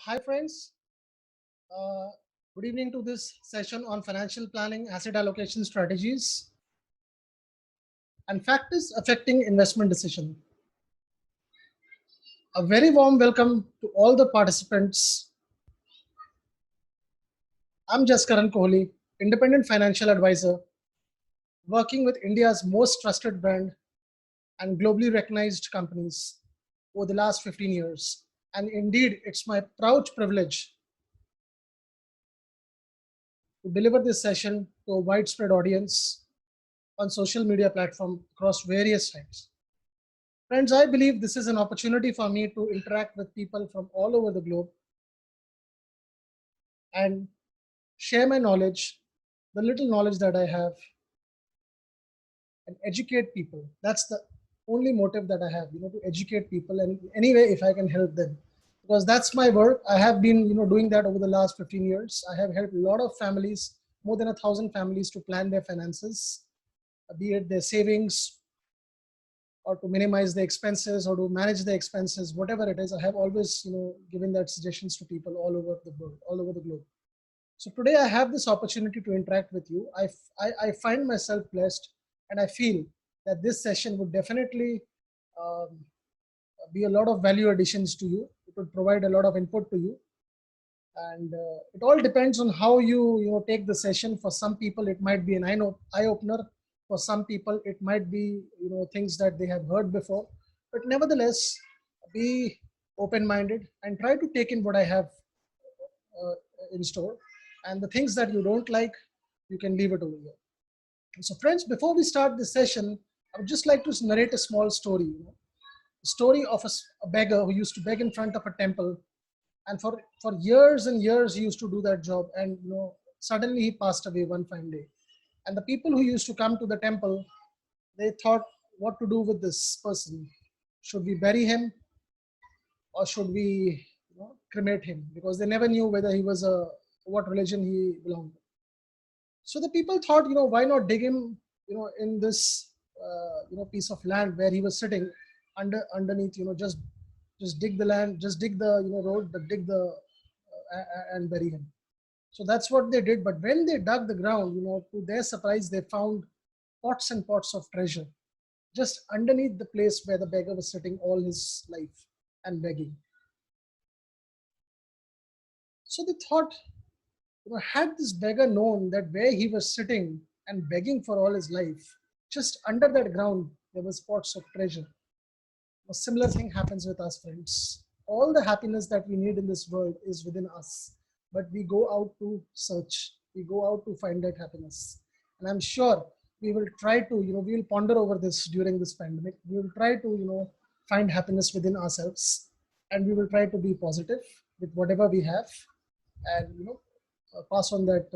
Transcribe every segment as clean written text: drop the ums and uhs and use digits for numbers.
Hi friends, uh, good evening to this session on financial planning, asset allocation strategies, and factors affecting investment decision. A very warm welcome to all the participants. I'm Jaskaran Kohli, independent financial advisor, working with India's most trusted brand and globally recognized companies over the last 15 years. And indeed, it's my proud privilege to deliver this session to a widespread audience on social media platform across various sites. Friends, I believe this is an opportunity for me to interact with people from all over the globe and share my knowledge, the little knowledge that I have, and educate people. That's the only motive that I have, to educate people. And anyway, if I can help them, because that's my work. I have been, doing that over the last 15 years. I have helped a lot of families, more than 1,000 families, to plan their finances, be it their savings, or to minimize the expenses or to manage the expenses, whatever it is. I have always, given that suggestions to people all over the world, all over the globe. So today I have this opportunity to interact with you. I find myself blessed, and I feel that this session would definitely um, be a lot of value additions to you. It would provide a lot of input to you, and it all depends on how you take the session. For some people it might be an eye opener. For some people it might be things that they have heard before, but nevertheless, be open minded and try to take in what I have uh, in store, and the things that you don't like, you can leave it over here. So friends, before we start this session, I would just like to narrate a small story. A story of a beggar who used to beg in front of a temple, and for years and years he used to do that job, and suddenly he passed away one fine day. And the people who used to come to the temple, they thought what to do with this person. Should we bury him, or should we cremate him? Because they never knew whether he was a what religion he belonged to. So the people thought, why not dig him, in this piece of land where he was sitting underneath, just dig the land, just dig the road, but dig the and bury him. So that's what they did. But when they dug the ground, to their surprise, they found pots and pots of treasure just underneath the place where the beggar was sitting all his life and begging. So they thought, had this beggar known that where he was sitting and begging for all his life, just under that ground, there was pots of treasure. A similar thing happens with us, friends. All the happiness that we need in this world is within us, but we go out to search, we go out to find that happiness. And I'm sure we will try to, we will ponder over this during this pandemic. We will try to, find happiness within ourselves, and we will try to be positive with whatever we have, and, pass on that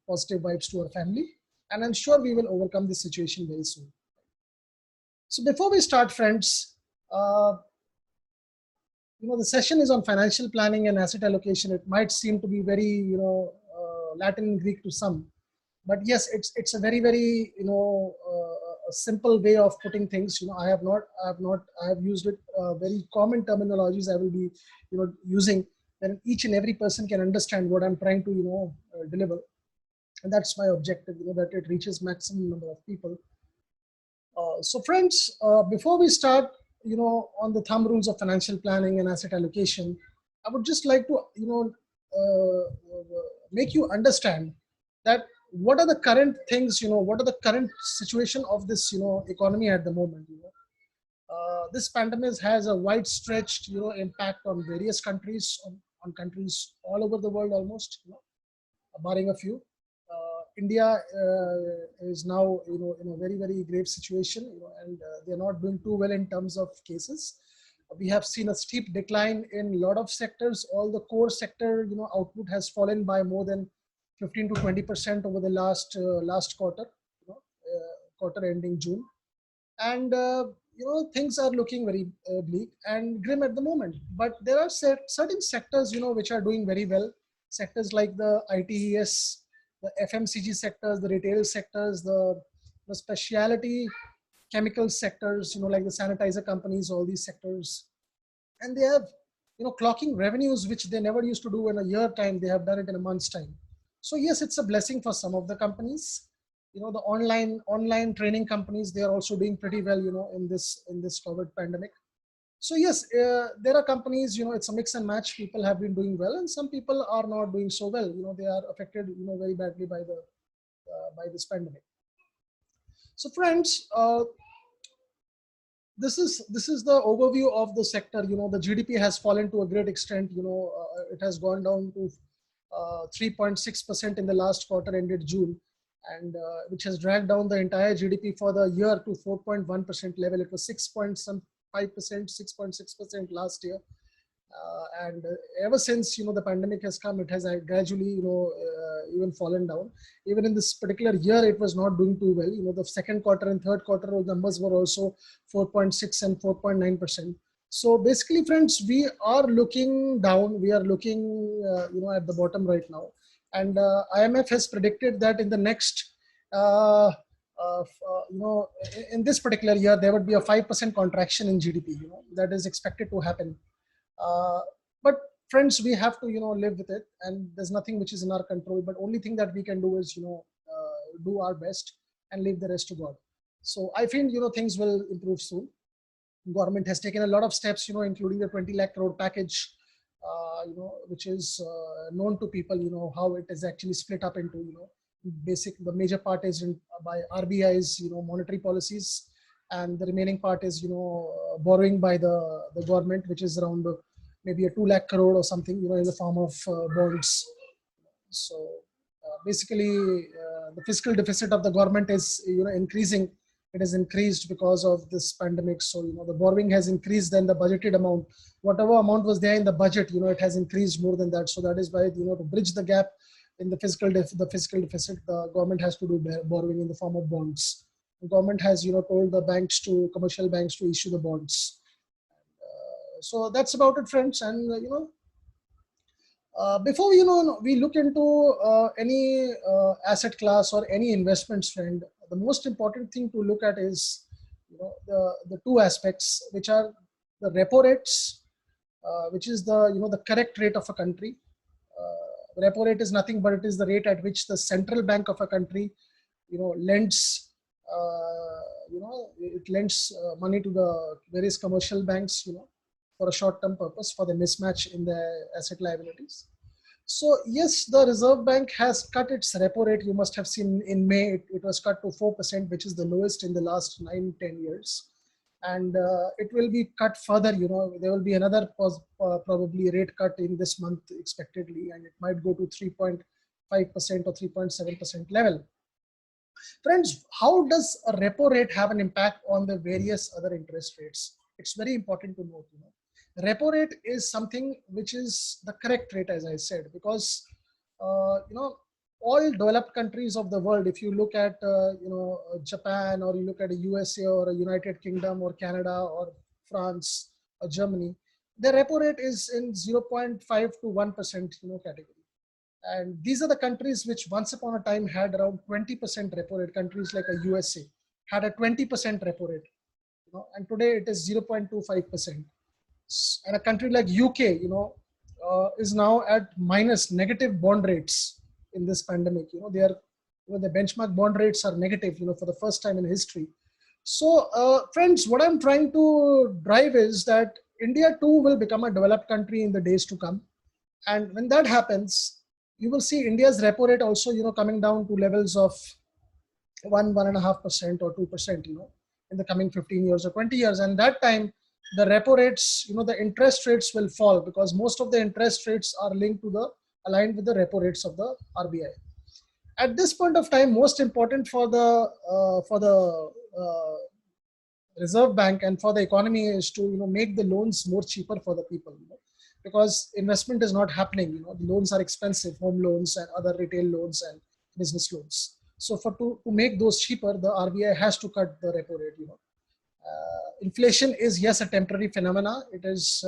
positive vibes to our family. And I'm sure we will overcome this situation very soon. So before we start, friends, uh, the session is on financial planning and asset allocation. It might seem to be very, Latin and Greek to some, but yes, it's a very, very, a simple way of putting things. I have used it very common terminologies. I will be, using, then each and every person can understand what I'm trying to, deliver, and that's my objective. That it reaches maximum number of people. So friends, before we start, on the thumb rules of financial planning and asset allocation, I would just like to, make you understand that what are the current things, what are the current situation of this, economy at the moment. This pandemic has a wide stretched, impact on various countries, on countries all over the world almost, barring a few. India is now, in a very, very grave situation, and they're not doing too well in terms of cases. We have seen a steep decline in a lot of sectors. All the core sector, output has fallen by more than 15 to 20% over the last quarter, quarter ending June, and things are looking very bleak and grim at the moment. But there are certain sectors, which are doing very well. Sectors like the ITES, the FMCG sectors, the retail sectors, the specialty chemical sectors, like the sanitizer companies, all these sectors, and they have clocking revenues which they never used to do in a year time. They have done it in a month's time. So yes, it's a blessing for some of the companies. The online training companies, they are also doing pretty well, in this COVID pandemic. So yes, there are companies, it's a mix and match. People have been doing well, and some people are not doing so well. They are affected, very badly by this pandemic. So friends, this is the overview of the sector. The GDP has fallen to a great extent. It has gone down to 3.6% in the last quarter ended June, and which has dragged down the entire GDP for the year to 4.1% level. It was 6.5%, 6.6% last year. And ever since the pandemic has come, it has gradually even fallen down. Even in this particular year, it was not doing too well. The second quarter and third quarter numbers were also 4.6 and 4.9%. So basically, friends, we are looking down. We are looking at the bottom right now, and IMF has predicted that in the next in this particular year there would be a 5% contraction in GDP. That is expected to happen. But friends, we have to live with it, and there's nothing which is in our control. But only thing that we can do is do our best and leave the rest to God. So I think things will improve soon. Government has taken a lot of steps, including the 20 lakh crore package, which is known to people. How it is actually split up into the major part is by RBI's monetary policies, and the remaining part is borrowing by the government, which is around maybe a 2 lakh crore or something in the form of bonds. So basically the fiscal deficit of the government is increasing. It has increased because of this pandemic. So the borrowing has increased than the budgeted amount. Whatever amount was there in the budget, it has increased more than that. So that is why to bridge the gap in the fiscal deficit, the government has to do borrowing in the form of bonds. The government has told the commercial banks to issue the bonds. So that's about it, friends. And before we look into any asset class or any investments, friend, the most important thing to look at is the two aspects, which are the repo rates, which is the correct rate of a country. Repo rate is nothing but it is the rate at which the central bank of a country lends it lends money to the various commercial banks for a short-term purpose, for the mismatch in the asset liabilities. So yes, the Reserve Bank has cut its repo rate. You must have seen in May it was cut to 4%, which is the lowest in the last 9-10 years. And it will be cut further. There will be another probably rate cut in this month expectedly, and it might go to 3.5% or 3.7% level. Friends, how does a repo rate have an impact on the various other interest rates? It's very important to note. Repo rate is something which is the correct rate, as I said, because all developed countries of the world, if you look at Japan, or you look at a USA or a United Kingdom or Canada or France or Germany, the repo rate is in 0.5 to 1% category. And these are the countries which once upon a time had around 20% repo rate. Countries like a USA had a 20% repo rate, and today it is 0.25%. And a country like UK, is now at negative bond rates in this pandemic. They are, the benchmark bond rates are negative, for the first time in history. So, friends, what I'm trying to drive is that India too will become a developed country in the days to come. And when that happens, you will see India's repo rate also, coming down to levels of 1.5% or 2%, in the coming 15 years or 20 years. And that time, the repo rates, the interest rates will fall, because most of the interest rates are linked to aligned with the repo rates of the RBI. At this point of time, most important for the Reserve Bank and for the economy is to make the loans more cheaper for the people, because investment is not happening. The loans are expensive, home loans and other retail loans and business loans. So to make those cheaper, the RBI has to cut the repo rate. Inflation is, yes, a temporary phenomena. It is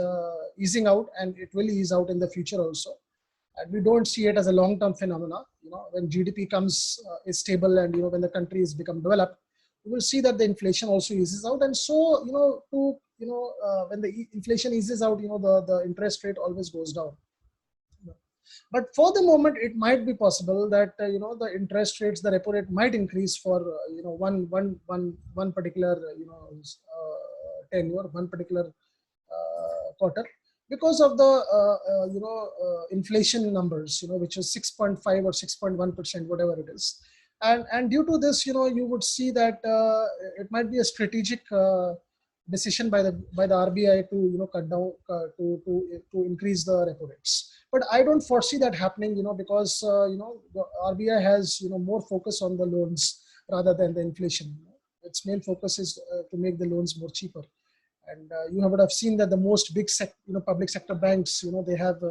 easing out, and it will ease out in the future also. And we don't see it as a long-term phenomena. When GDP is stable, and when the country has become developed, we will see that the inflation also eases out. And so, to when the inflation eases out, the interest rate always goes down. But for the moment, it might be possible that the interest rates, the repo rate might increase for one particular tenure, one particular quarter, because of the inflation numbers, which is 6.5 or 6.1%, whatever it is. And due to this, you would see that it might be a strategic decision by the RBI to cut down to increase the repo rates. But I don't foresee that happening, because the RBI has more focus on the loans rather than the inflation. Its main focus is to make the loans more cheaper. And you would have seen that the most big public sector banks, they have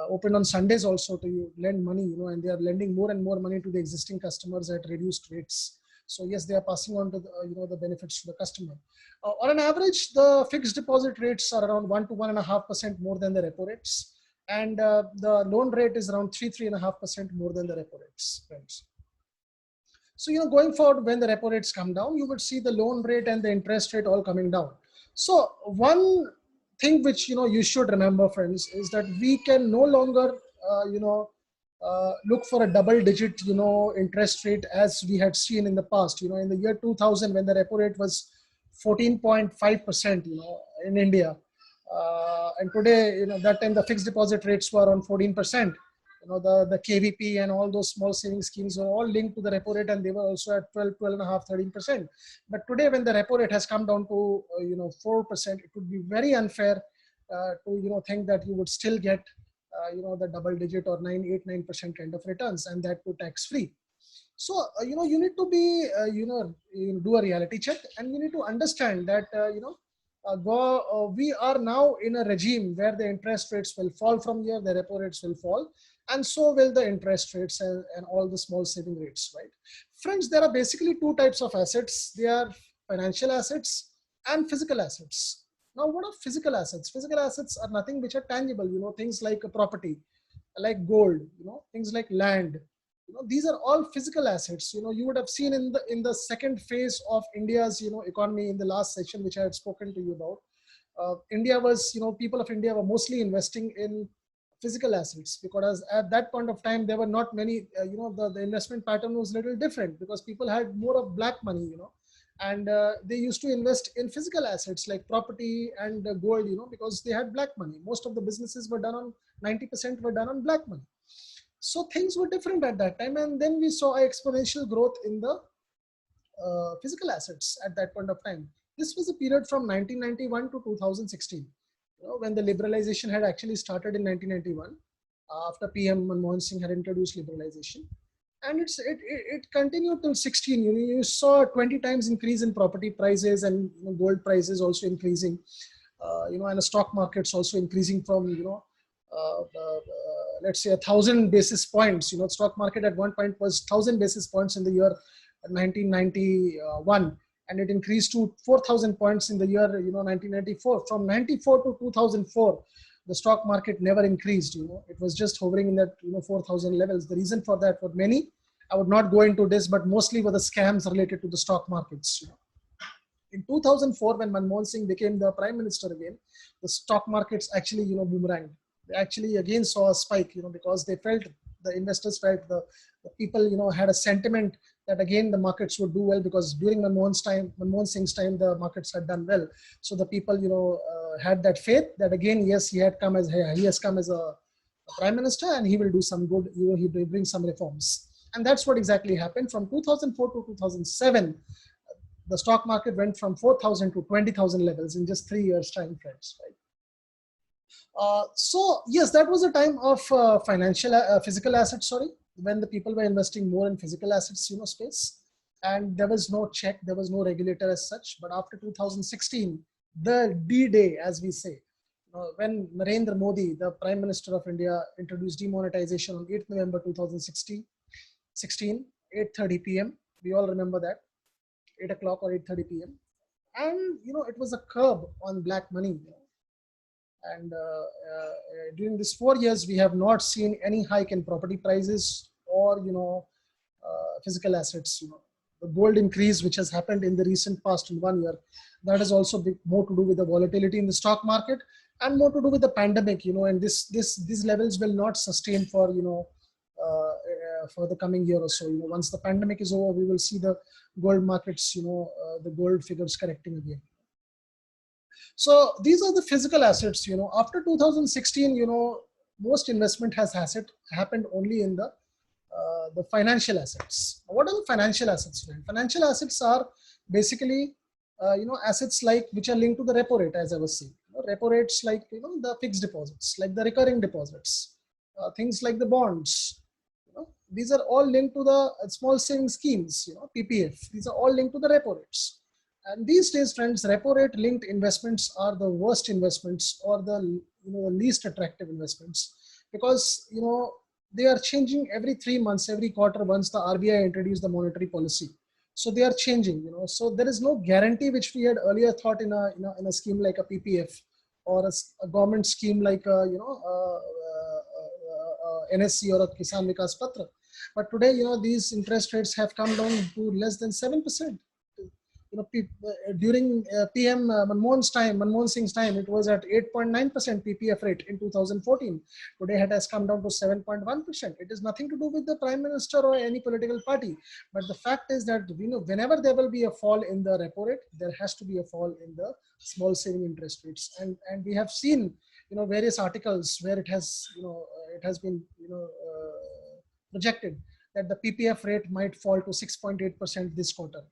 opened on Sundays also to lend money, and they are lending more and more money to the existing customers at reduced rates. So yes, they are passing on to the benefits to the customer. On an average, the fixed deposit rates are around 1 to 1.5% more than the repo rates, and the loan rate is around 3.5% more than the repo rates. Friends. So going forward, when the repo rates come down, you would see the loan rate and the interest rate all coming down. So one thing which you should remember, friends, is that we can no longer look for a double-digit interest rate as we had seen in the past. In the year 2000, when the repo rate was 14.5%, in India, and today, that time the fixed deposit rates were on 14%. The KVP and all those small saving schemes were all linked to the repo rate, and they were also at 12.5, 13%. But today, when the repo rate has come down to 4%, it would be very unfair to think that you would still get the double digit or 9% kind of returns, and that too tax free. So you need to be do a reality check, and you need to understand that we are now in a regime where the interest rates will fall from here, the repo rates will fall, and so will the interest rates and all the small saving rates, right? Friends, there are basically two types of assets. They are financial assets and physical assets. Now, what are physical assets? Physical assets are nothing which are tangible, things like a property, like gold, things like land. These are all physical assets. You would have seen in the second phase of India's economy in the last session, which I had spoken to you about. India was, people of India were mostly investing in physical assets, because at that point of time there were not many. The investment pattern was a little different, because people had more of black money, and they used to invest in physical assets like property and gold, because they had black money. Most of the businesses were done on 90% were done on black money. So things were different at that time, and then we saw exponential growth in the physical assets at that point of time. This was a period from 1991 to 2016, when the liberalization had actually started in 1991, after PM Manmohan Singh had introduced liberalization. And it continued till 16. You saw 20 times increase in property prices, and gold prices also increasing, and the stock markets also increasing from, let's say 1,000 basis points. Stock market at one point was 1,000 basis points in the year 1991, and it increased to 4,000 points in the year 1994. From 94 to 2004, the stock market never increased. It was just hovering in that 4,000 levels. The reason for that were many. I would not go into this, but mostly were the scams related to the stock markets. In 2004, when Manmohan Singh became the prime minister again, the stock markets actually boomeranged. They actually again saw a spike, because they felt, the investors felt, the people had a sentiment that again the markets would do well, because during Manmohan Singh's time, the markets had done well. So the people had that faith that again, yes, he has come as a prime minister, and he will do some good. He will bring some reforms, and that's what exactly happened. From 2004 to 2007, the stock market went from 4,000 to 20,000 levels in just 3 years' time, friends. Right? So yes, that was a time of physical assets. Sorry, when the people were investing more in physical assets, space, and there was no check, there was no regulator as such. But after 2016, the D-Day, as we say, when Narendra Modi, the Prime Minister of India, introduced demonetization on 8th November 2016, 8:30 p.m. We all remember that, 8 o'clock or 8:30 p.m. And it was a curb on black money. And during these 4 years, we have not seen any hike in property prices or physical assets. gold increase which has happened in the recent past in 1 year, that is also more to do with the volatility in the stock market and more to do with the pandemic, and these levels will not sustain for, for the coming year or so. Once the pandemic is over, we will see the gold markets, the gold figures correcting again. So these are the physical assets. After 2016, most investment has happened only in the financial assets. What are the financial assets? Financial assets are basically assets like which are linked to the repo rate, as I was saying. Repo rates like the fixed deposits, like the recurring deposits, things like the bonds. These are all linked to the small savings schemes, PPF. These are all linked to the repo rates. And these days, friends, repo rate linked investments are the worst investments, or the least attractive investments, because they are changing every 3 months, every quarter, once the RBI introduced the monetary policy. So they are changing. So there is no guarantee which we had earlier thought in a scheme like a PPF, or a government scheme like NSC or a Kisan Vikas Patra. But today, these interest rates have come down to less than 7%. During PM Manmohan Singh's time, it was at 8.9% PPF rate in 2014. Today it has come down to 7.1%. It is nothing to do with the Prime Minister or any political party. But the fact is that whenever there will be a fall in the repo rate, there has to be a fall in the small saving interest rates. And we have seen various articles where it has been projected that the PPF rate might fall to 6.8% this quarter.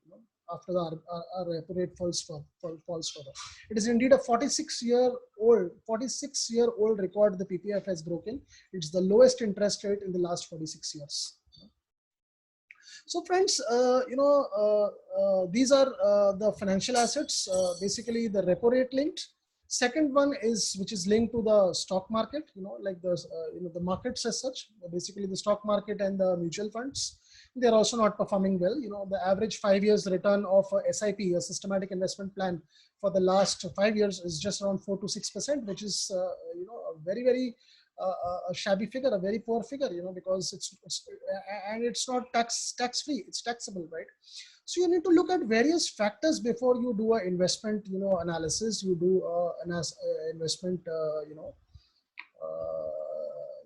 After our repo rate falls further. It is indeed a 46-year-old record the PPF has broken. It's the lowest interest rate in the last 46 years. So friends, these are the financial assets, basically the repo rate linked. Second one is which is linked to the stock market, like the markets as such, basically the stock market and the mutual funds. They're also not performing well. The average 5 years return of a SIP, a systematic investment plan, for the last 5 years is just around 4 to 6%, which is a very, very a shabby figure, a very poor figure, because it's not tax free, it's taxable, right? So you need to look at various factors before you do an investment, analysis. You do an investment,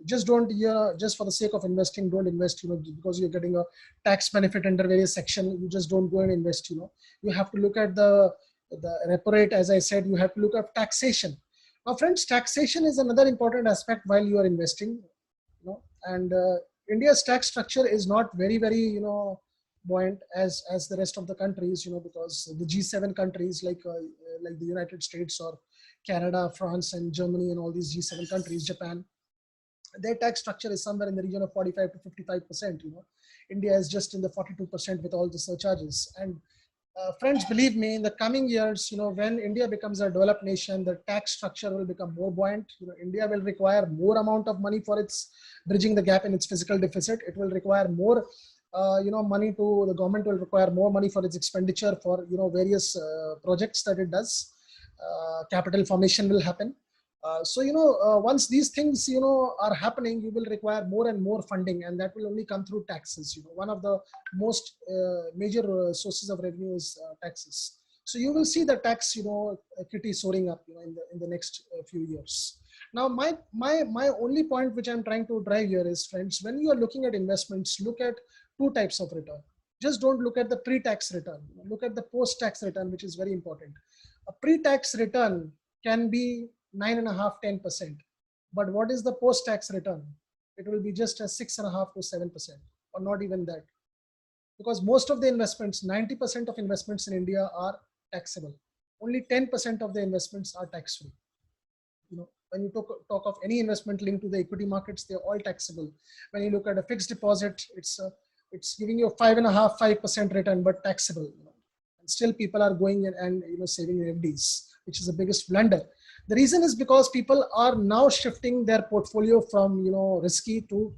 just don't, just for the sake of investing, don't invest, because you're getting a tax benefit under various section. You just don't go and invest. You have to look at the repo rate. As I said, you have to look at taxation. Now, friends, taxation is another important aspect while you are investing. And India's tax structure is not very, very, buoyant as the rest of the countries, because the G7 countries like the United States or Canada, France, and Germany, and all these G7 countries, Japan, their tax structure is somewhere in the region of 45 to 55%. India is just in the 42% with all the surcharges. And friends, believe me, in the coming years, when India becomes a developed nation, the tax structure will become more buoyant. India will require more amount of money for its bridging the gap in its fiscal deficit. It will require more, money to the government will require more money for its expenditure for various projects that it does. Capital formation will happen. So once these things are happening, you will require more and more funding, and that will only come through taxes. One of the most major sources of revenue is taxes. So you will see the tax equity soaring up in the next few years. Now my only point which I'm trying to drive here is, friends, when you are looking at investments, look at two types of return. Just don't look at the pre-tax return. Look at the post-tax return, which is very important. A pre-tax return can be 9.5%, 10%. But what is the post-tax return? It will be just a 6.5 to 7%, or not even that. Because most of the investments, 90% of investments in India are taxable. Only 10% of the investments are tax-free. When you talk of any investment linked to the equity markets, they're all taxable. When you look at a fixed deposit, it's giving you a 5.5%, 5% return, but taxable. And still people are going and saving in FDs, which is the biggest blunder. The reason is because people are now shifting their portfolio from risky to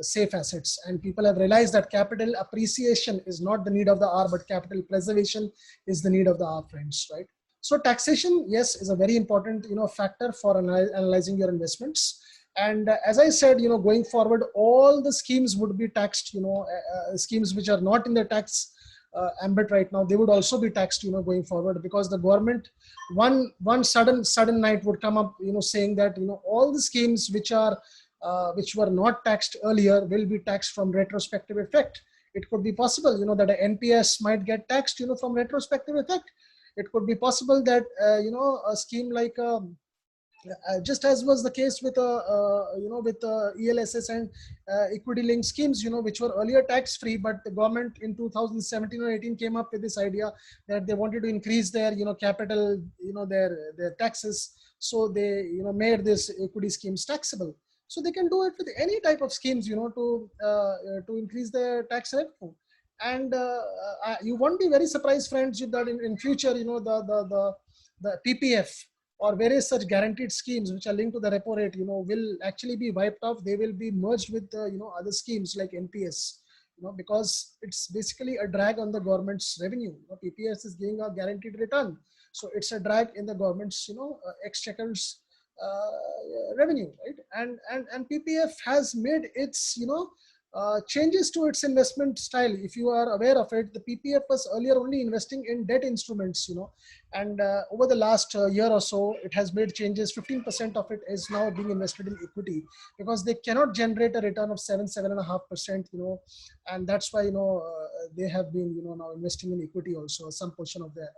safe assets, and people have realized that capital appreciation is not the need of the hour, but capital preservation is the need of the hour, friends, right? So taxation, yes, is a very important factor for analyzing your investments. And as I said, going forward, all the schemes would be taxed. Schemes which are not in the tax ambit right now, they would also be taxed, going forward, because the government, one sudden night would come up, saying that, all the schemes which were not taxed earlier will be taxed from retrospective effect. It could be possible, that a NPS might get taxed, from retrospective effect. It could be possible that, a scheme like, just as was the case with ELSS and equity linked schemes, which were earlier tax free, but the government in 2017 or 18 came up with this idea that they wanted to increase their, capital, their taxes. So they, made this equity schemes taxable. So they can do it with any type of schemes, to increase their tax revenue. And you won't be very surprised, friends, that in future, the PPF or various such guaranteed schemes which are linked to the repo rate, will actually be wiped off. They will be merged with, other schemes like NPS, because it's basically a drag on the government's revenue. PPS is giving a guaranteed return. So it's a drag in the government's, exchequer's revenue, right? And PPF has made its, changes to its investment style. If you are aware of it, the PPF was earlier only investing in debt instruments, and over the last year or so, it has made changes. 15% of it is now being invested in equity, because they cannot generate a return of 7.5%, and that's why, they have been, now investing in equity also, some portion of their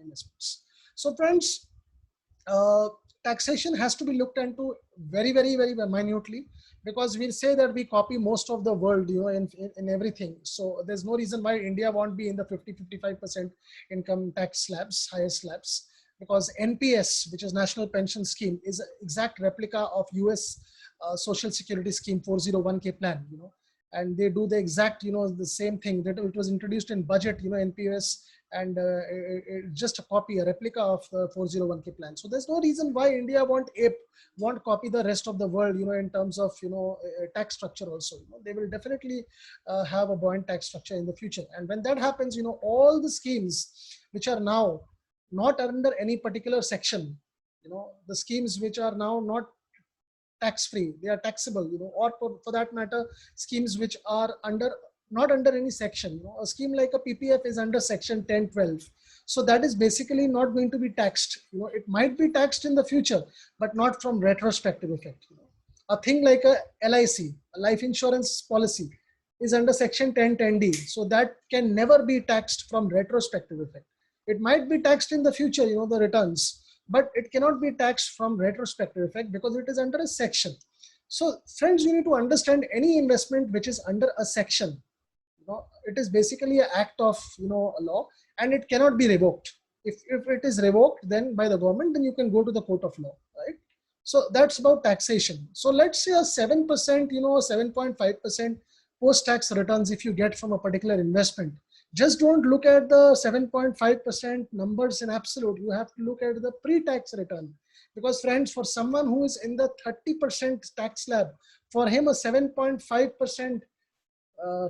investments. So friends, uh, taxation has to be looked into very, very, very minutely, because we say that we copy most of the world, in everything. So there's no reason why India won't be in the 50-55% income tax slabs, highest slabs, because NPS, which is National Pension Scheme, is an exact replica of US Social Security Scheme 401k plan, and they do the exact, the same thing that it was introduced in budget, NPS, and just a copy, a replica of the 401k plan. So there's no reason why India won't copy the rest of the world, in terms of, tax structure also. They will definitely have a buoyant tax structure in the future. And when that happens, all the schemes which are now not under any particular section, the schemes which are now not tax free, they are taxable, or for that matter, schemes which are not under any section. A scheme like a PPF is under section 1012. So that is basically not going to be taxed. It might be taxed in the future, but not from retrospective effect. A thing like a LIC, a life insurance policy, is under section 1010D. So that can never be taxed from retrospective effect. It might be taxed in the future, the returns, but it cannot be taxed from retrospective effect because it is under a section. So friends, you need to understand any investment which is under a section. It is basically an act of, a law, and it cannot be revoked. If it is revoked then by the government, then you can go to the court of law, right? So that's about taxation. So let's say a 7%, 7.5% post-tax returns if you get from a particular investment. Just don't look at the 7.5% numbers in absolute. You have to look at the pre-tax return. Because friends, for someone who is in the 30% tax slab, for him a 7.5%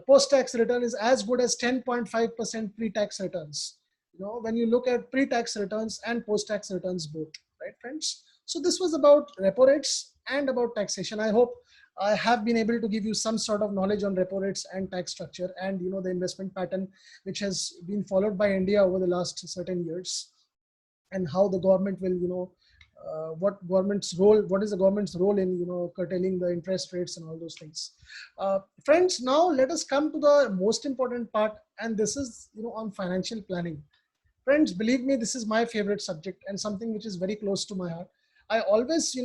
post-tax return is as good as 10.5% pre-tax returns. When you look at pre-tax returns and post-tax returns both, right, friends? So this was about repo rates and about taxation. I hope I have been able to give you some sort of knowledge on repo rates and tax structure and, the investment pattern which has been followed by India over the last certain years, and how the government will, what is the government's role in, curtailing the interest rates and all those things. Friends, now let us come to the most important part, and this is, on financial planning. Friends, believe me, this is my favorite subject and something which is very close to my heart. I always,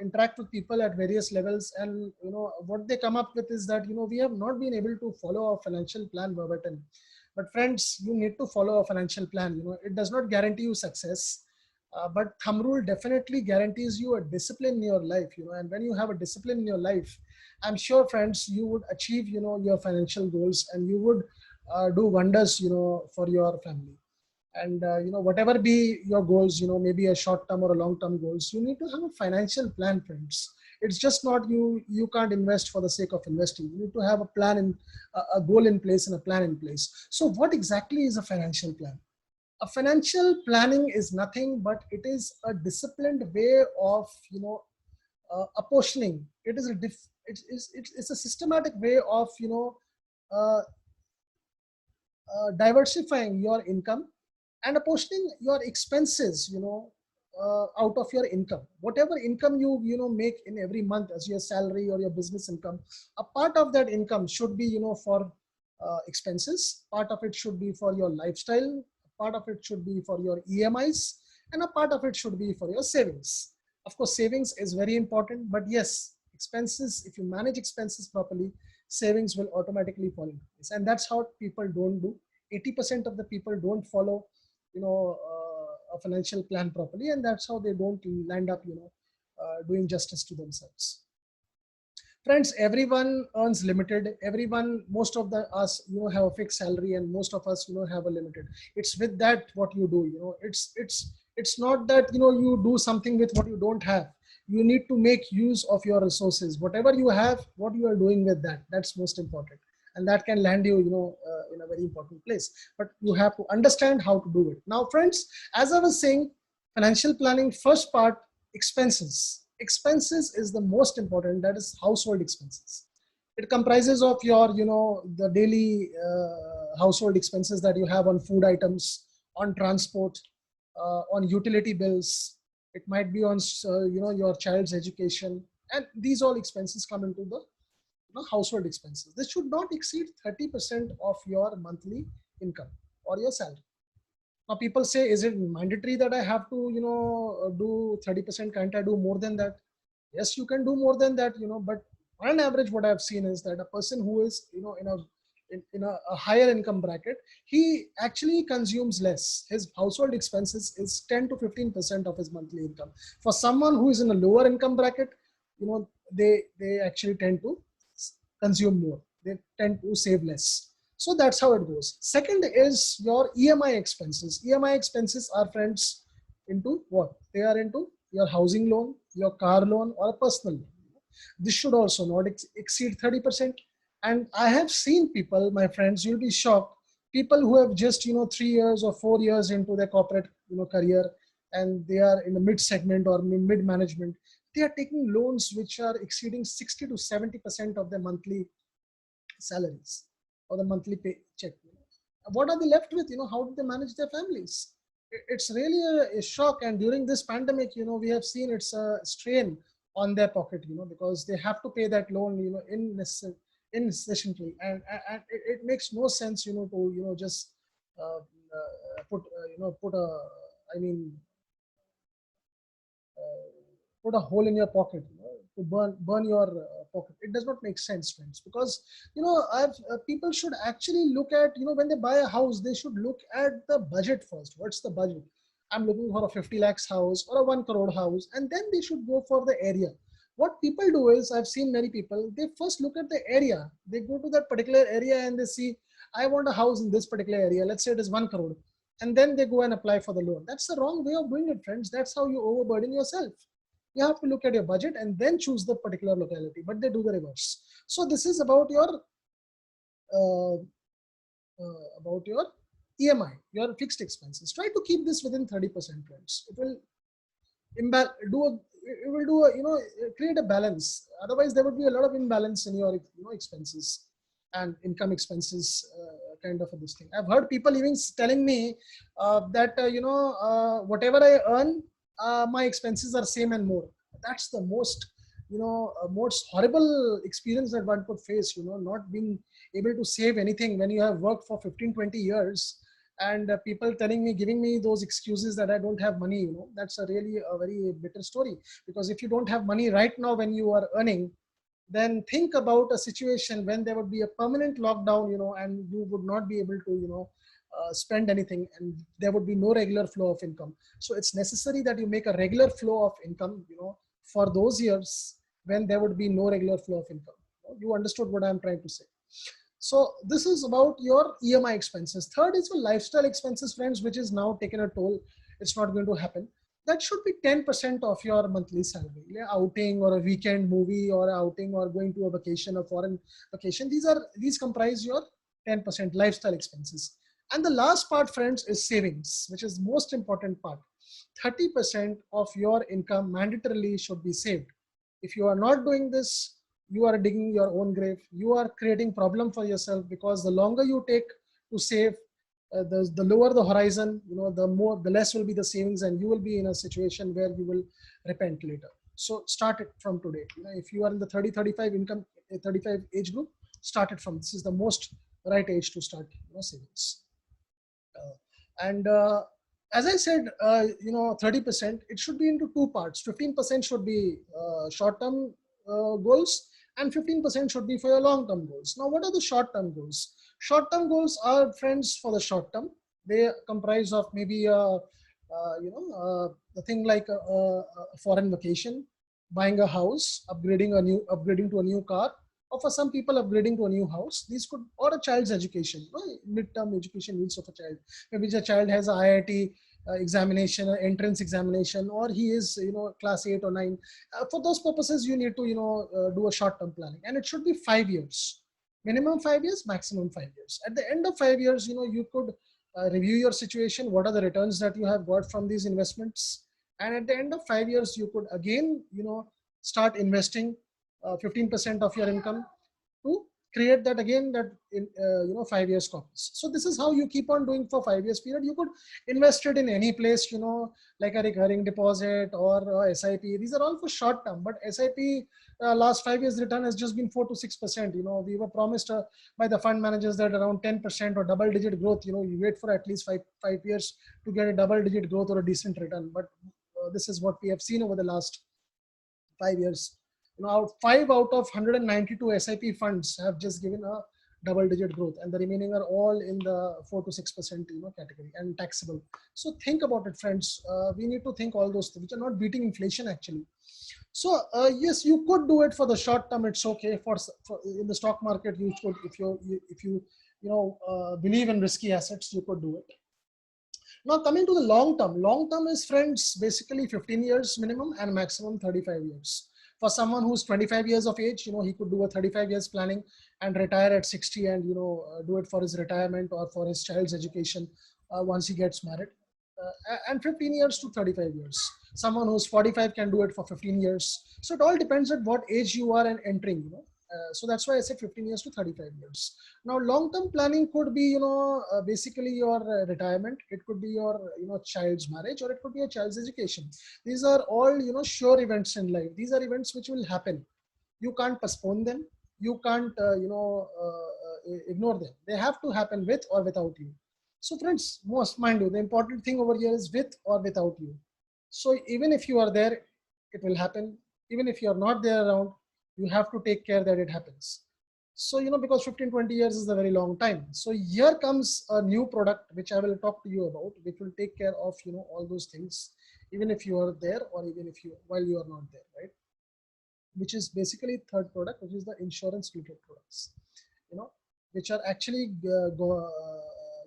interact with people at various levels, and, what they come up with is that, we have not been able to follow a financial plan verbatim. But friends, you need to follow a financial plan. It does not guarantee you success, but thumb rule definitely guarantees you a discipline in your life. And when you have a discipline in your life, I'm sure, friends, you would achieve, your financial goals, and you would do wonders, for your family. And whatever be your goals, maybe a short term or a long term goals, you need to have a financial plan, friends. It's just not you can't invest for the sake of investing. You need to have a plan and a goal in place and a plan in place. So what exactly is a financial plan? A financial planning is nothing but it is a disciplined way of, apportioning. It is it's a systematic way of, uh, diversifying your income and apportioning your expenses, out of your income. Whatever income you make in every month as your salary or your business income, a part of that income should be, for expenses. Part of it should be for your lifestyle. Part of it should be for your EMIs, and a part of it should be for your savings. Of course, savings is very important, but yes, expenses, if you manage expenses properly, savings will automatically fall into place. And that's how people don't do. 80% of the people don't follow, a financial plan properly, and that's how they don't land up, doing justice to themselves. Friends, everyone earns limited. Everyone, most of the us, have a fixed salary, and most of us, have a limited. It's with that what you do. It's not that you do something with what you don't have. You need to make use of your resources. Whatever you have, what you are doing with that. That's most important, and that can land you, in a very important place. But you have to understand how to do it. Now, friends, as I was saying, financial planning first part, expenses. Expenses is the most important. That is household expenses. It comprises of your, the daily household expenses that you have on food items, on transport, on utility bills. It might be on, your child's education, and these all expenses come into the household expenses. This should not exceed 30% of your monthly income or your salary. Now people say, is it mandatory that I have to, do 30%? Can't I do more than that? Yes, you can do more than that, but on average, what I've seen is that a person who is, in a higher income bracket, he actually consumes less. His household expenses is 10 to 15% of his monthly income. For someone who is in a lower income bracket, they actually tend to consume more. They tend to save less. So that's how it goes. Second is your EMI expenses. EMI expenses are, friends, into what? They are into your housing loan, your car loan, or a personal loan. This should also not exceed 30%. And I have seen people, my friends, you'll be shocked, people who have just, 3 years or 4 years into their corporate, career, and they are in the mid segment or mid management, they are taking loans which are exceeding 60 to 70% of their monthly salaries or the monthly paycheck. What are they left with? How do they manage their families? It's really a shock. And during this pandemic, we have seen it's a strain on their pocket, because they have to pay that loan, incessantly, and it makes no sense, to just put a, I mean, put a hole in your pocket, to burn your pocket. It does not make sense, friends, because people should actually look at, when they buy a house, they should look at the budget first. What's the budget? I'm looking for a 50 lakhs house or a 1 crore house, and then they should go for the area. What people do is, I've seen many people, they first look at the area. They go to that particular area and they see, I want a house in this particular area. Let's say it is 1 crore. And then they go and apply for the loan. That's the wrong way of doing it, friends. That's how you overburden yourself. You have to look at your budget and then choose the particular locality, but they do the reverse. So this is about your EMI, your fixed expenses. Try to keep this within 30%, friends. It will create a balance. Otherwise, there would be a lot of imbalance in your expenses and income expenses, kind of this thing. I've heard people even telling me that whatever I earn, my expenses are same and more. That's the most most horrible experience that one could face, not being able to save anything when you have worked for 15-20 years, and people giving me those excuses that I don't have money. That's a very bitter story, because if you don't have money right now when you are earning, then think about a situation when there would be a permanent lockdown, and you would not be able to spend anything, and there would be no regular flow of income. So it's necessary that you make a regular flow of income, for those years when there would be no regular flow of income. You understood what I'm trying to say. So this is about your EMI expenses. Third is your lifestyle expenses, friends, which is now taken a toll. It's not going to happen. That should be 10% of your monthly salary. Outing or a weekend movie or outing or going to a vacation, a foreign vacation. These comprise your 10% lifestyle expenses. And the last part, friends, is savings, which is most important part. 30% of your income mandatorily should be saved. If you are not doing this, you are digging your own grave. You are creating problem for yourself, because the longer you take to save. The lower the horizon, the less will be the savings, and you will be in a situation where you will repent later. So start it from today. If you are in the 30-35 income, 35 age group, start it from. This is the most right age to start savings. And as I said, 30%, it should be into two parts. 15% should be short-term goals, and 15% should be for your long-term goals. Now, what are the short-term goals? Short-term goals are, friends, for the short term. They comprise of maybe the thing like a foreign vacation, buying a house, upgrading to a new car, or for some people upgrading to a new house. These could, or a child's education, mid-term education needs of a child. Maybe the child has a IIT examination, entrance examination, or he is class 8 or 9. For those purposes, you need to do a short-term planning, and it should be 5 years, minimum 5 years, maximum 5 years. At the end of 5 years, you could review your situation. What are the returns that you have got from these investments? And at the end of 5 years, you could again start investing 15% of your income to create that again, that in 5 years copies. So this is how you keep on doing for 5 years period. You could invest it in any place, like a recurring deposit or SIP. These are all for short term, but SIP last 5 years return has just been 4 to 6%. We were promised by the fund managers that around 10% or double digit growth. You wait for at least five years to get a double digit growth or a decent return. But this is what we have seen over the last 5 years. 5 out of 192 SIP funds have just given a double-digit growth, and the remaining are all in the 4 to 6% category and taxable. So think about it, friends. We need to think all those things, which are not beating inflation actually. So yes, you could do it for the short term. It's okay. For in the stock market, you could, if you believe in risky assets, you could do it. Now coming to the long term. Long term is, friends, basically 15 years minimum and maximum 35 years. For someone who's 25 years of age, he could do a 35 years planning and retire at 60 and, do it for his retirement or for his child's education once he gets married. And 15 years to 35 years. Someone who's 45 can do it for 15 years. So it all depends on what age you are and entering, so that's why I said 15 years to 35 years. Now, long-term planning could be, basically your retirement. It could be your, child's marriage, or it could be a child's education. These are all, sure events in life. These are events which will happen. You can't postpone them. You can't, ignore them. They have to happen with or without you. So friends, mind you, the important thing over here is with or without you. So even if you are there, it will happen. Even if you are not there around, you have to take care that it happens. So, because 15-20 years is a very long time. So here comes a new product, which I will talk to you about, which will take care of, all those things, even if you are there or even if while you are not there, right? Which is basically third product, which is the insurance related products, which are actually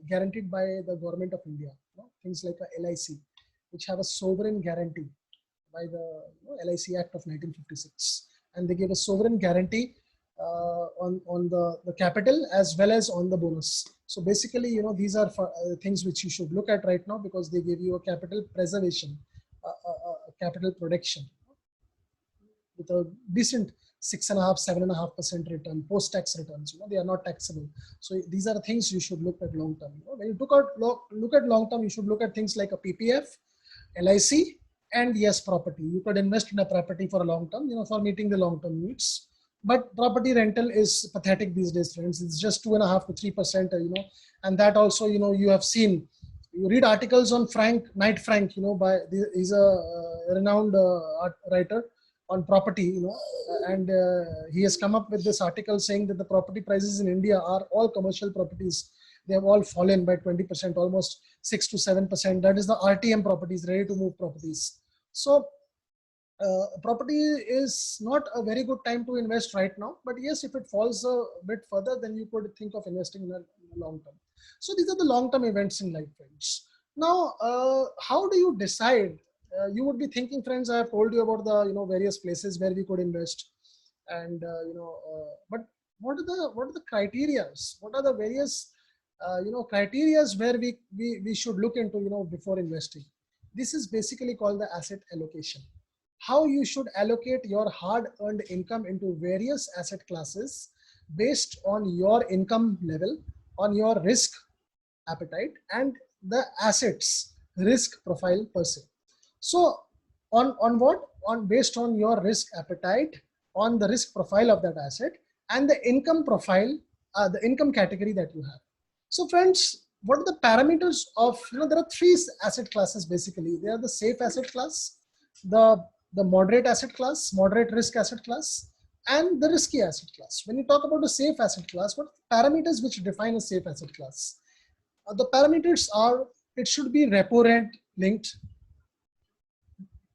guaranteed by the government of India. Things like a LIC, which have a sovereign guarantee by the LIC Act of 1956. And they give a sovereign guarantee on the capital as well as on the bonus. So basically, these are things which you should look at right now, because they give you a capital preservation, capital protection with a decent 6.5%, 7.5% return, post-tax returns. They are not taxable. So these are the things you should look at long term. When you look at long term, you should look at things like a PPF, LIC, and yes, property. You could invest in a property for a long term, for meeting the long term needs. But property rental is pathetic these days, friends. It's just 2.5% to 3%, and that also, you have seen. You read articles on Knight Frank, he's a renowned writer on property, and he has come up with this article saying that the property prices in India are all commercial properties. They have all fallen by 20%, almost 6 to 7%. That is the RTM properties, ready to move properties. So property is not a very good time to invest right now, but yes, if it falls a bit further, then you could think of investing in a long term. So these are the long term events in life, friends. Now, how do you decide? You would be thinking, friends, I have told you about the various places where we could invest, and but what are the criterias? What are the various criterias where we should look into before investing? This is basically called the asset allocation. How you should allocate your hard-earned income into various asset classes based on your income level, on your risk, appetite and the assets risk profile per se. So on what? On based on your risk appetite, on the risk profile of that asset and the income profile, the income category that you have. So friends, what are the parameters of, there are three asset classes basically. They are the safe asset class, the moderate asset class, moderate risk asset class, and the risky asset class. When you talk about the safe asset class, what parameters which define a safe asset class? The parameters are, it should be repo rate linked.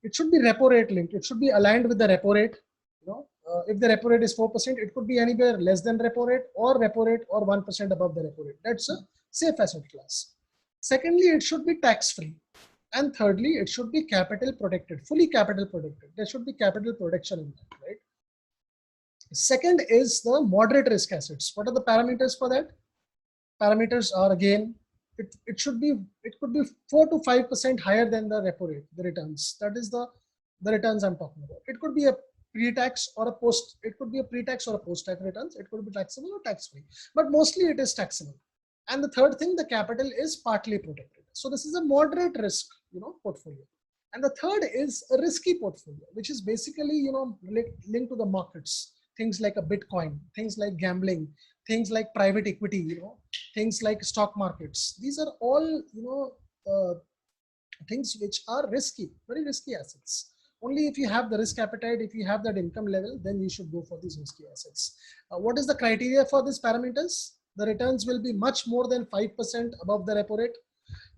It should be repo rate linked. It should be aligned with the repo rate. If the repo rate is 4%, it could be anywhere less than repo rate or 1% above the repo rate. That's a safe asset class. Secondly, it should be tax free. And thirdly, it should be capital protected, fully capital protected. There should be capital protection in that, right? Second is the moderate risk assets. What are the parameters for that? Parameters are, again, it could be 4 to 5% higher than the repo rate, the returns. That is the returns I'm talking about. It could be a pre-tax or a post, it could be a pre-tax or a post-tax returns. It could be taxable or tax-free, but mostly it is taxable. And the third thing, the capital is partly protected. So this is a moderate risk, portfolio. And the third is a risky portfolio, which is basically, linked to the markets. Things like a Bitcoin, things like gambling, things like private equity, things like stock markets. These are all, things which are risky, very risky assets. Only if you have the risk appetite, if you have that income level, then you should go for these risky assets. What is the criteria for these parameters? The returns will be much more than 5% above the repo rate.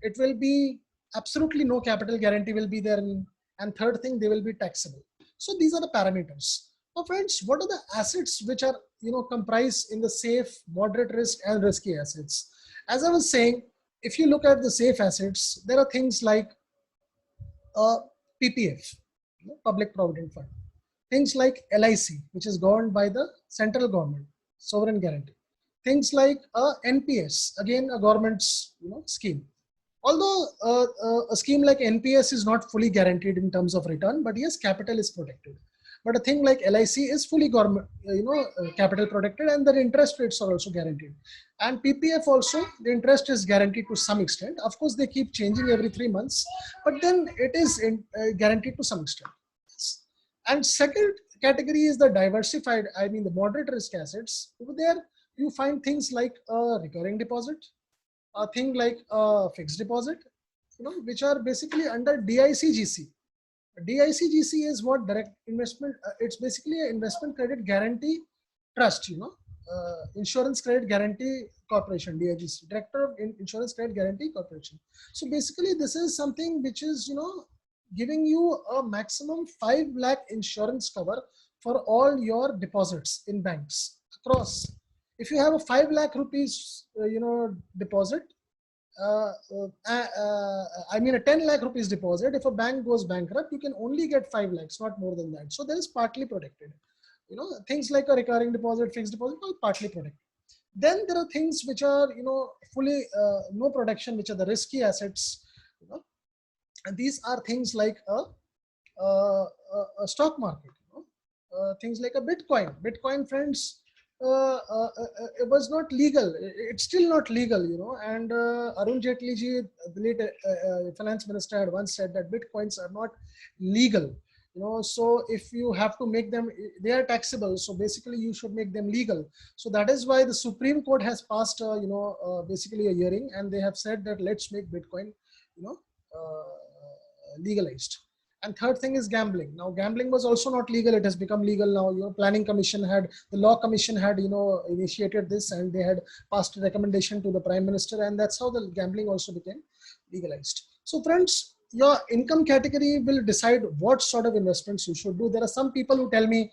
It will be absolutely no capital guarantee will be there. And third thing, they will be taxable. So these are the parameters. Now friends, what are the assets which are, comprised in the safe, moderate risk and risky assets? As I was saying, if you look at the safe assets, there are things like PPF, Public Provident Fund. Things like LIC, which is governed by the central government, sovereign guarantee. Things like NPS, again a government's scheme. Although a scheme like NPS is not fully guaranteed in terms of return, but yes, capital is protected. But a thing like LIC is fully government, capital protected, and the interest rates are also guaranteed. And PPF also, the interest is guaranteed to some extent. Of course, they keep changing every 3 months, but then it is guaranteed to some extent. And second category is the diversified, the moderate risk assets. Over there, you find things like a recurring deposit, a thing like a fixed deposit, which are basically under DICGC. DICGC is what direct investment, it's basically an investment credit guarantee trust, Insurance Credit Guarantee Corporation, DICGC, Director of Insurance Credit Guarantee Corporation. So basically this is something which is, giving you a maximum 5 lakh insurance cover for all your deposits in banks across. If you have a 5 lakh rupees, deposit, a 10 lakh rupees deposit, if a bank goes bankrupt, you can only get 5 lakhs, not more than that. So that is partly protected. Things like a recurring deposit, fixed deposit, are partly protected. Then there are things which are, fully no protection, which are the risky assets. And these are things like a stock market, things like a Bitcoin. Bitcoin, friends, it was not legal. It's still not legal, and Arun Jaitley ji, the late finance minister, had once said that Bitcoins are not legal. So if you have to make them, they are taxable. So basically you should make them legal. So that is why the Supreme Court has passed, basically a hearing, and they have said that let's make Bitcoin, legalized. And third thing is gambling. Now gambling was also not legal. It has become legal now. Planning Commission had, the Law Commission had, initiated this, and they had passed a recommendation to the Prime Minister, and that's how the gambling also became legalized. So friends, your income category will decide what sort of investments you should do. There are some people who tell me,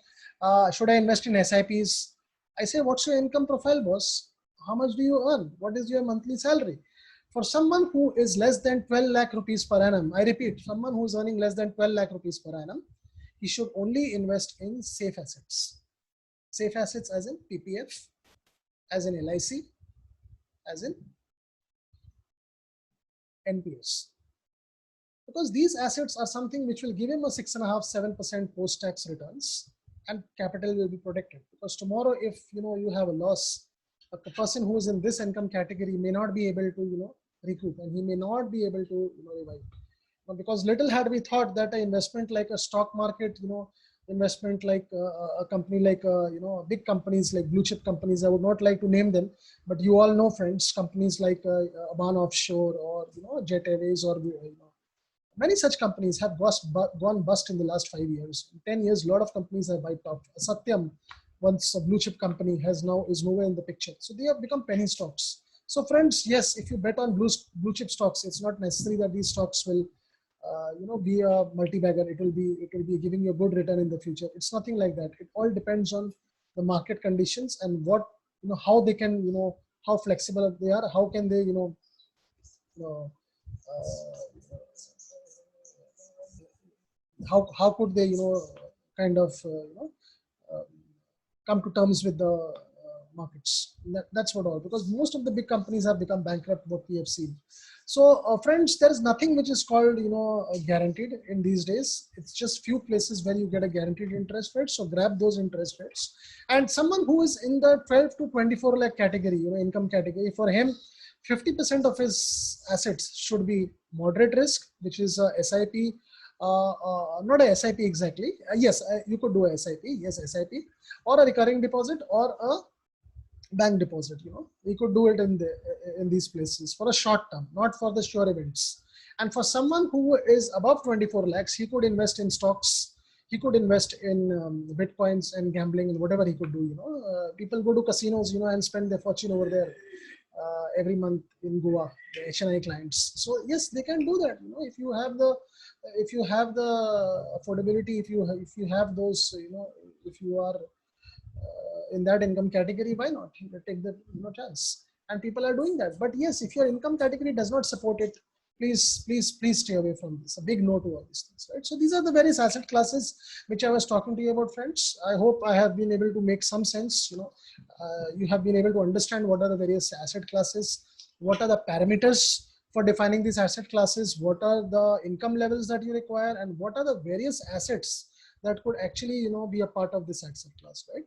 should I invest in SIPs? I say, what's your income profile, boss? How much do you earn? What is your monthly salary? For someone who is less than 12 lakh rupees per annum, I repeat, someone who is earning less than 12 lakh rupees per annum, he should only invest in safe assets. Safe assets as in PPF, as in LIC, as in NPS. Because these assets are something which will give him a 6.5–7% post-tax returns, and capital will be protected. Because tomorrow, if you have a loss, a person who is in this income category may not be able to, recoup, and he may not be able to, revive. Because little had we thought that an investment like a stock market, investment like a company like, big companies like blue chip companies, I would not like to name them, but you all know, friends, companies like Aman Offshore, or, Jet Airways, or, many such companies have gone bust in the last 5 years. In 10 years, a lot of companies have wiped out. Satyam, once a blue chip company, is nowhere in the picture. So they have become penny stocks. So friends, yes, if you bet on blue chip stocks, it's not necessary that these stocks will, be a multi-bagger. It will be giving you a good return in the future. It's nothing like that. It all depends on the market conditions and what, how they can, how flexible they are. How can they, uh, how could they, kind of, uh, come to terms with the markets. That's what all, because most of the big companies have become bankrupt, what we have seen. So friends, there is nothing which is called, guaranteed in these days. It's just few places where you get a guaranteed interest rate. So grab those interest rates. And someone who is in the 12 to 24 lakh category, income category, for him 50% of his assets should be moderate risk, which is a SIP. Not a SIP exactly. Yes, you could do a SIP. Yes, SIP, or a recurring deposit, or a bank deposit. We could do it in these places for a short term, not for the sure events. And for someone who is above 24 lakhs, he could invest in stocks. He could invest in bitcoins and gambling and whatever he could do. People go to casinos, and spend their fortune over there every month in Goa, the HNI clients. So yes, they can do that. If you have the affordability, if you have those, if you are in that income category, why not take the, chance? And people are doing that. But yes, if your income category does not support it, please stay away from this. A big no to all these things, right? So these are the various asset classes which I was talking to you about, friends. I hope I have been able to make some sense. You have been able to understand what are the various asset classes, what are the parameters for defining these asset classes, what are the income levels that you require, and what are the various assets that could actually, be a part of this asset class, right?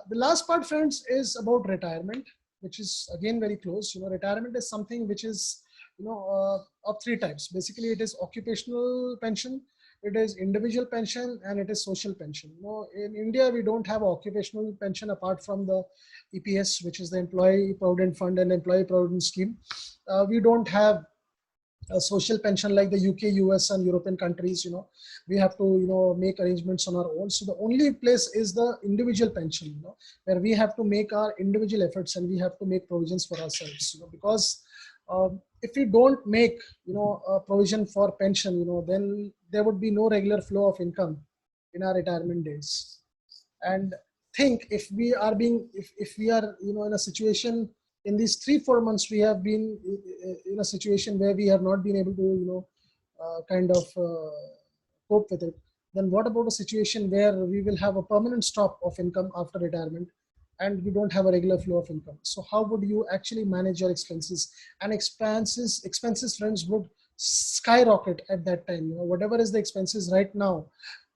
The last part, friends, is about retirement, which is again very close. Retirement is something which is, of three types. Basically, it is occupational pension, it is individual pension, and it is social pension. In India, we don't have occupational pension apart from the EPS, which is the Employee Provident Fund and Employee Provident Scheme. We don't have a social pension like the UK, US, and European countries. We have to, make arrangements on our own. So the only place is the individual pension, where we have to make our individual efforts and we have to make provisions for ourselves. Because if we don't make, a provision for pension, then there would be no regular flow of income in our retirement days. And think, if we are, in a situation, in these 3-4 months, we have been in a situation where we have not been able to, kind of cope with it. Then what about a situation where we will have a permanent stop of income after retirement, and we don't have a regular flow of income? So how would you actually manage your expenses? And expenses, friends, would skyrocket at that time. Whatever is the expenses right now,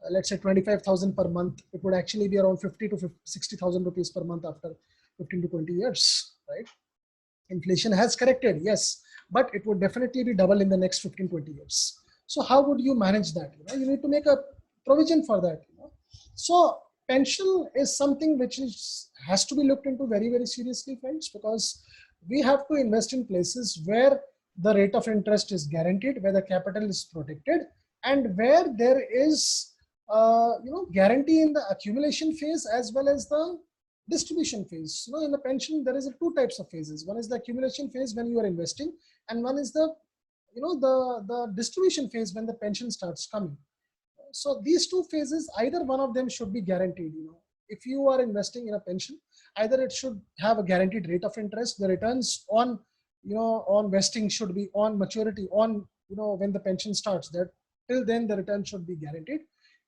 let's say 25,000 per month, it would actually be around 50 to 60,000 rupees per month after 15 to 20 years, right? Inflation has corrected, yes, but it would definitely be double in the next 15-20 years. So how would you manage that? You need to make a provision for that. So pension is something which has to be looked into very, very seriously, friends, because we have to invest in places where the rate of interest is guaranteed, where the capital is protected, and where there is guarantee in the accumulation phase as well as the distribution phase. In the pension, there is two types of phases. One is the accumulation phase when you are investing, and one is the the distribution phase when the pension starts coming. So these two phases, either one of them should be guaranteed. If you are investing in a pension, either it should have a guaranteed rate of interest. The returns on on vesting should be on maturity, on when the pension starts. That till then the return should be guaranteed,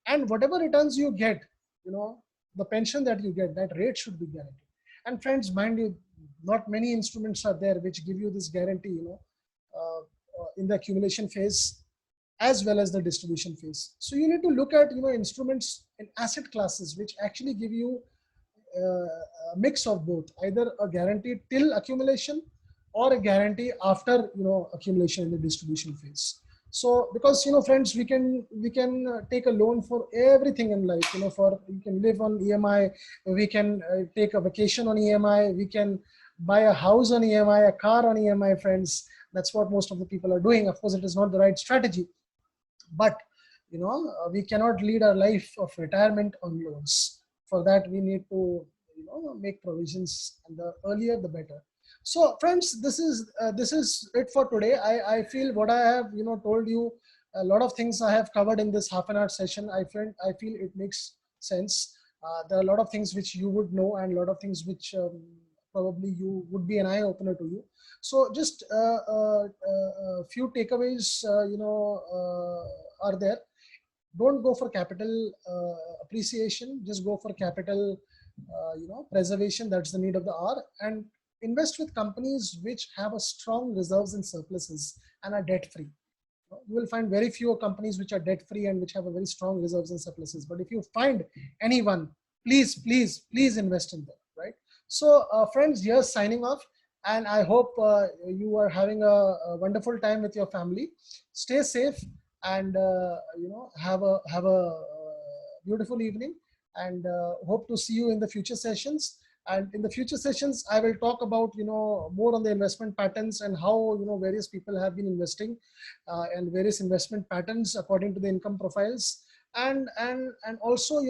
and whatever returns you get, the pension that you get, that rate should be guaranteed. And friends, mind you, not many instruments are there which give you this guarantee, in the accumulation phase as well as the distribution phase. So you need to look at instruments in asset classes which actually give you mix of both, either a guarantee till accumulation or a guarantee after accumulation in the distribution phase. So because friends, we can take a loan for everything in life. For we can live on EMI, we can take a vacation on EMI, we can buy a house on EMI, a car on EMI, friends. That's what most of the people are doing. Of course, it is not the right strategy, but we cannot lead our life of retirement on loans. For that, we need to make provisions, and the earlier the better. So friends, this is it for today. I feel what I have told you, a lot of things I have covered in this half an hour session. I feel it makes sense. There are a lot of things which you would know, and a lot of things which probably you would be an eye opener to you. So just few takeaways are there. Don't go for capital appreciation, just go for capital preservation. That's the need of the hour. And invest with companies which have a strong reserves and surpluses and are debt free. You will find very few companies which are debt free and which have a very strong reserves and surpluses. But if you find anyone, please invest in them, right? So friends, here's signing off, and I hope you are having a wonderful time with your family. Stay safe, and have a beautiful evening, and hope to see you in the future sessions. And in the future sessions, I will talk about more on the investment patterns and how various people have been investing, and various investment patterns according to the income profiles, and also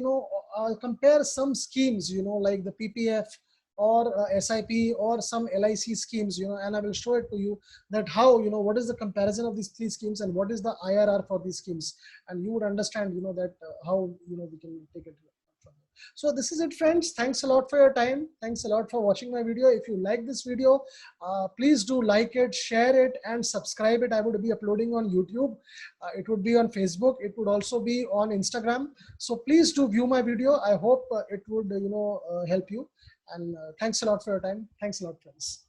compare some schemes like the PPF or SIP or some LIC schemes, and I will show it to you that how what is the comparison of these three schemes and what is the IRR for these schemes, and you would understand that how we can take it from there. So this is it, friends. Thanks a lot for your time. Thanks a lot for watching my video. If you like this video, please do like it, share it, and subscribe it. I would be uploading on YouTube. It would be on Facebook. It would also be on Instagram. So please do view my video. I hope it would help you. And thanks a lot for your time. Thanks a lot, friends.